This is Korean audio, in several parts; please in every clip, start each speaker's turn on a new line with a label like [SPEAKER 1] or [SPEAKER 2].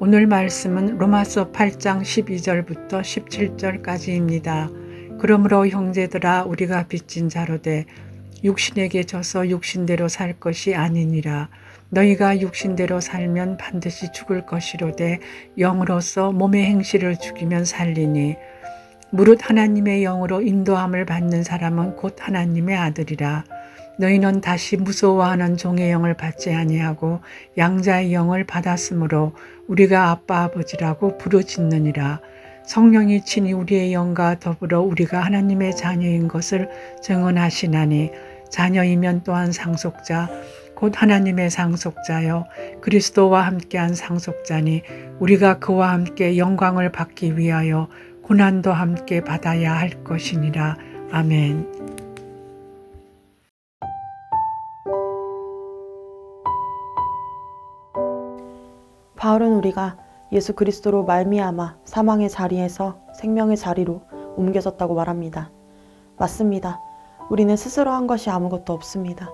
[SPEAKER 1] 오늘 말씀은 로마서 8장 12절부터 17절까지입니다. 그러므로 형제들아 우리가 빚진 자로되 육신에게 져서 육신대로 살 것이 아니니라. 너희가 육신대로 살면 반드시 죽을 것이로되 영으로서 몸의 행실을 죽이면 살리니 무릇 하나님의 영으로 인도함을 받는 사람은 곧 하나님의 아들이라. 너희는 다시 무서워하는 종의 영을 받지 아니하고 양자의 영을 받았으므로 우리가 아빠 아버지라고 부르짖느니라. 성령이 친히 우리의 영과 더불어 우리가 하나님의 자녀인 것을 증언하시나니 자녀이면 또한 상속자 곧 하나님의 상속자여 그리스도와 함께한 상속자니 우리가 그와 함께 영광을 받기 위하여 고난도 함께 받아야 할 것이니라. 아멘.
[SPEAKER 2] 바울은 우리가 예수 그리스도로 말미암아 사망의 자리에서 생명의 자리로 옮겨졌다고 말합니다. 맞습니다. 우리는 스스로 한 것이 아무것도 없습니다.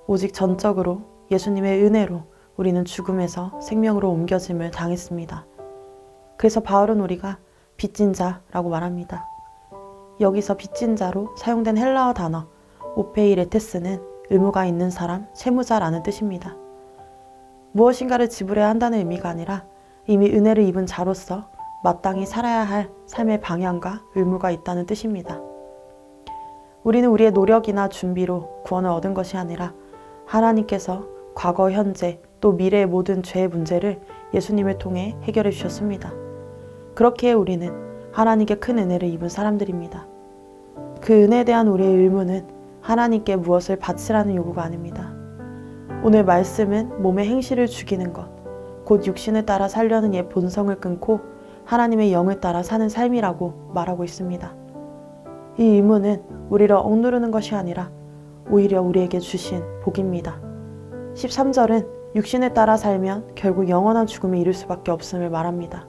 [SPEAKER 2] 오직 전적으로 예수님의 은혜로 우리는 죽음에서 생명으로 옮겨짐을 당했습니다. 그래서 바울은 우리가 빚진 자라고 말합니다. 여기서 빚진 자로 사용된 헬라어 단어 오페이레테스는 의무가 있는 사람, 채무자라는 뜻입니다. 무엇인가를 지불해야 한다는 의미가 아니라 이미 은혜를 입은 자로서 마땅히 살아야 할 삶의 방향과 의무가 있다는 뜻입니다. 우리는 우리의 노력이나 준비로 구원을 얻은 것이 아니라 하나님께서 과거, 현재, 또 미래의 모든 죄의 문제를 예수님을 통해 해결해 주셨습니다. 그렇기에 우리는 하나님께 큰 은혜를 입은 사람들입니다. 그 은혜에 대한 우리의 의무는 하나님께 무엇을 바치라는 요구가 아닙니다. 오늘 말씀은 몸의 행실을 죽이는 것, 곧 육신을 따라 살려는 옛 본성을 끊고 하나님의 영을 따라 사는 삶이라고 말하고 있습니다. 이 의무는 우리를 억누르는 것이 아니라 오히려 우리에게 주신 복입니다. 13절은 육신을 따라 살면 결국 영원한 죽음에 이를 수밖에 없음을 말합니다.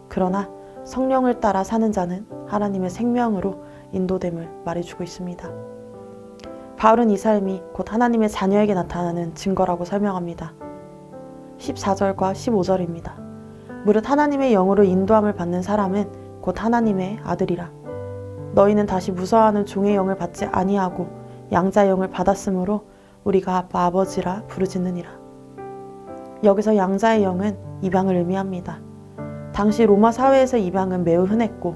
[SPEAKER 2] 그러나 성령을 따라 사는 자는 하나님의 생명으로 인도됨을 말해주고 있습니다. 바울은 이 삶이 곧 하나님의 자녀에게 나타나는 증거라고 설명합니다. 14절과 15절입니다. 무릇 하나님의 영으로 인도함을 받는 사람은 곧 하나님의 아들이라. 너희는 다시 무서워하는 종의 영을 받지 아니하고 양자의 영을 받았으므로 우리가 아빠 아버지라 부르짖느니라. 여기서 양자의 영은 입양을 의미합니다. 당시 로마 사회에서 입양은 매우 흔했고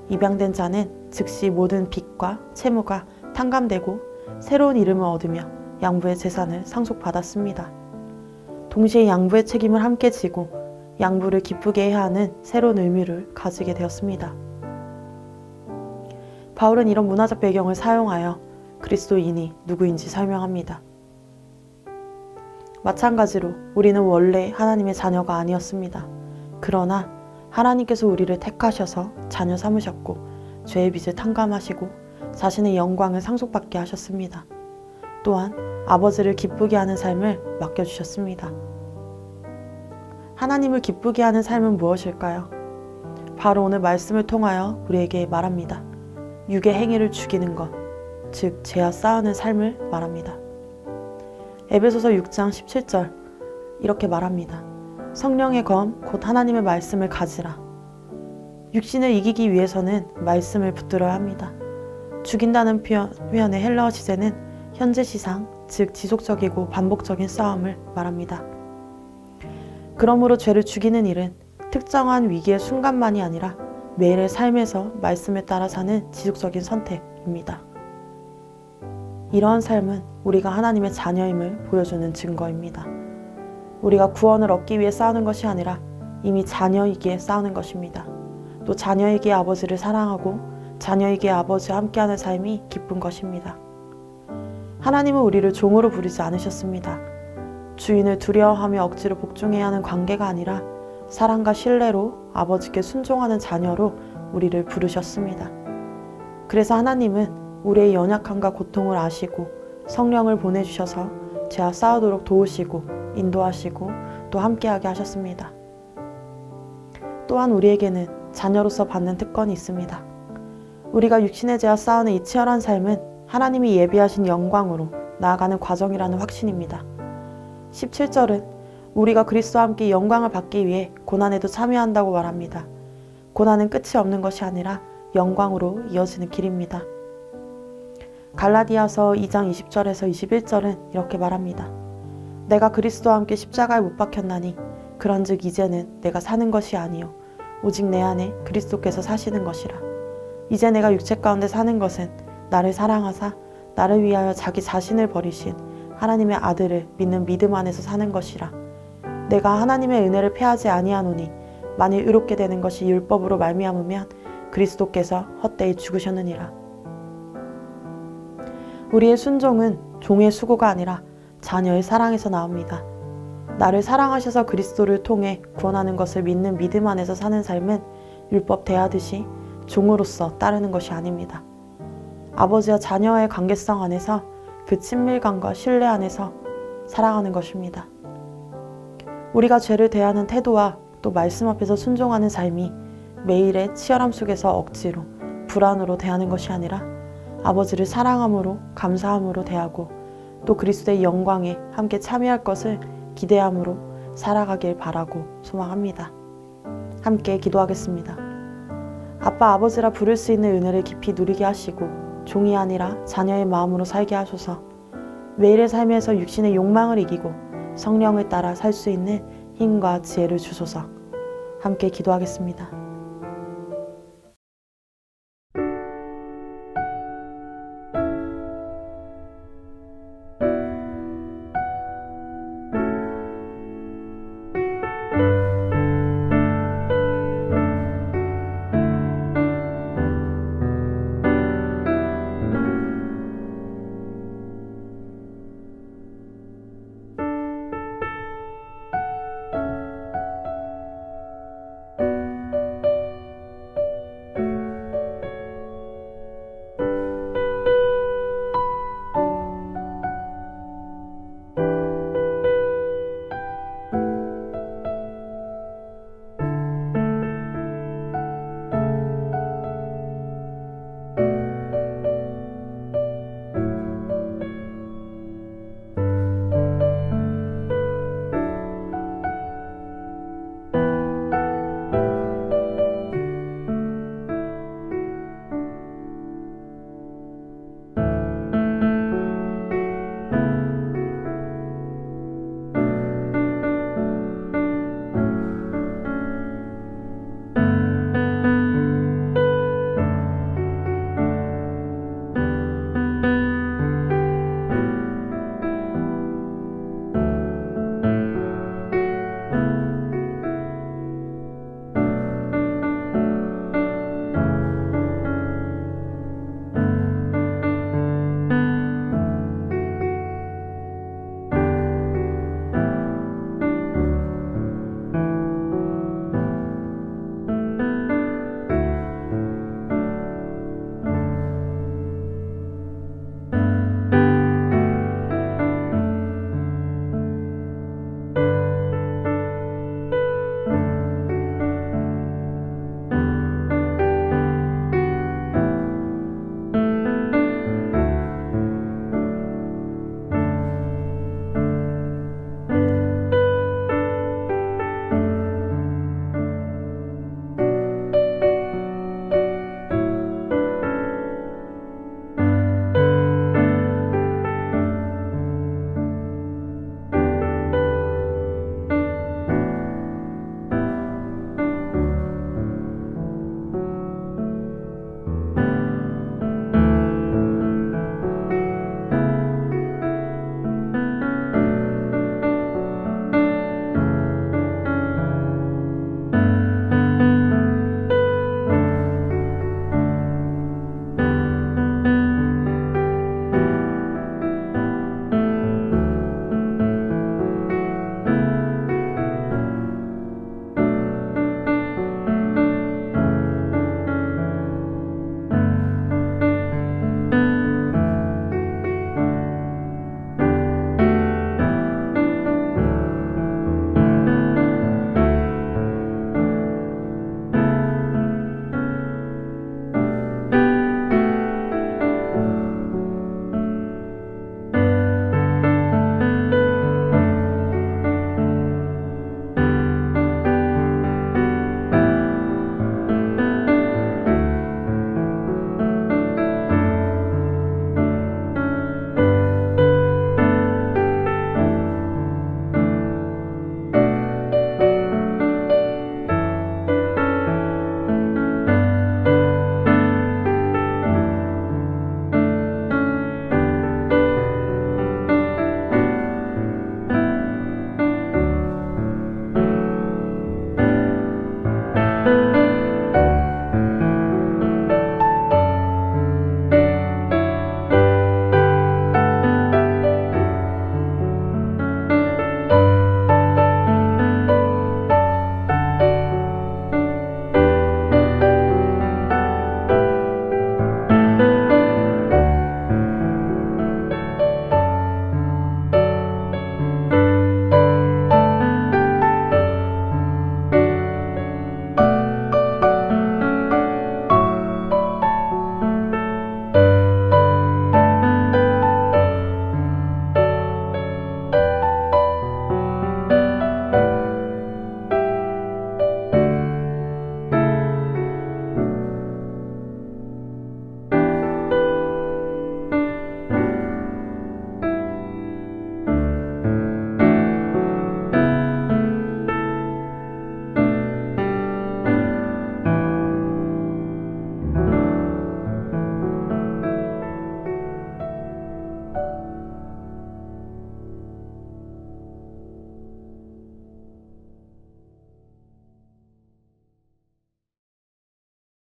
[SPEAKER 2] 입양된 자는 즉시 모든 빚과 채무가 탕감되고 새로운 이름을 얻으며 양부의 재산을 상속받았습니다. 동시에 양부의 책임을 함께 지고 양부를 기쁘게 해야 하는 새로운 의미를 가지게 되었습니다. 바울은 이런 문화적 배경을 사용하여 그리스도인이 누구인지 설명합니다. 마찬가지로 우리는 원래 하나님의 자녀가 아니었습니다. 그러나 하나님께서 우리를 택하셔서 자녀 삼으셨고 죄의 빚을 탕감하시고 자신의 영광을 상속받게 하셨습니다. 또한 아버지를 기쁘게 하는 삶을 맡겨주셨습니다. 하나님을 기쁘게 하는 삶은 무엇일까요? 바로 오늘 말씀을 통하여 우리에게 말합니다. 육의 행위를 죽이는 것, 즉 죄와 싸우는 삶을 말합니다. 에베소서 6장 17절 이렇게 말합니다. 성령의 검 곧 하나님의 말씀을 가지라. 육신을 이기기 위해서는 말씀을 붙들어야 합니다. 죽인다는 표현의 헬라어 시제는 현재 시상, 즉 지속적이고 반복적인 싸움을 말합니다. 그러므로 죄를 죽이는 일은 특정한 위기의 순간만이 아니라 매일의 삶에서 말씀에 따라 사는 지속적인 선택입니다. 이러한 삶은 우리가 하나님의 자녀임을 보여주는 증거입니다. 우리가 구원을 얻기 위해 싸우는 것이 아니라 이미 자녀이기에 싸우는 것입니다. 또 자녀이기에 아버지를 사랑하고 자녀에게 아버지와 함께하는 삶이 기쁜 것입니다. 하나님은 우리를 종으로 부르지 않으셨습니다. 주인을 두려워하며 억지로 복종해야 하는 관계가 아니라 사랑과 신뢰로 아버지께 순종하는 자녀로 우리를 부르셨습니다. 그래서 하나님은 우리의 연약함과 고통을 아시고 성령을 보내주셔서 죄와 싸우도록 도우시고 인도하시고 또 함께하게 하셨습니다. 또한 우리에게는 자녀로서 받는 특권이 있습니다. 우리가 육신의 죄와 싸우는 이 치열한 삶은 하나님이 예비하신 영광으로 나아가는 과정이라는 확신입니다. 17절은 우리가 그리스도와 함께 영광을 받기 위해 고난에도 참여한다고 말합니다. 고난은 끝이 없는 것이 아니라 영광으로 이어지는 길입니다. 갈라디아서 2장 20절에서 21절은 이렇게 말합니다. 내가 그리스도와 함께 십자가에 못 박혔나니 그런즉 이제는 내가 사는 것이 아니요 오직 내 안에 그리스도께서 사시는 것이라. 이제 내가 육체 가운데 사는 것은 나를 사랑하사 나를 위하여 자기 자신을 버리신 하나님의 아들을 믿는 믿음 안에서 사는 것이라. 내가 하나님의 은혜를 패하지 아니하노니 만일 의롭게 되는 것이 율법으로 말미암으면 그리스도께서 헛되이 죽으셨느니라. 우리의 순종은 종의 수고가 아니라 자녀의 사랑에서 나옵니다. 나를 사랑하셔서 그리스도를 통해 구원하는 것을 믿는 믿음 안에서 사는 삶은 율법 대하듯이 종으로서 따르는 것이 아닙니다. 아버지와 자녀와의 관계성 안에서 그 친밀감과 신뢰 안에서 살아가는 것입니다. 우리가 죄를 대하는 태도와 또 말씀 앞에서 순종하는 삶이 매일의 치열함 속에서 억지로 불안으로 대하는 것이 아니라 아버지를 사랑함으로 감사함으로 대하고 또 그리스도의 영광에 함께 참여할 것을 기대함으로 살아가길 바라고 소망합니다. 함께 기도하겠습니다. 아빠 아버지라 부를 수 있는 은혜를 깊이 누리게 하시고 종이 아니라 자녀의 마음으로 살게 하소서. 매일의 삶에서 육신의 욕망을 이기고 성령을 따라 살 수 있는 힘과 지혜를 주소서. 함께 기도하겠습니다.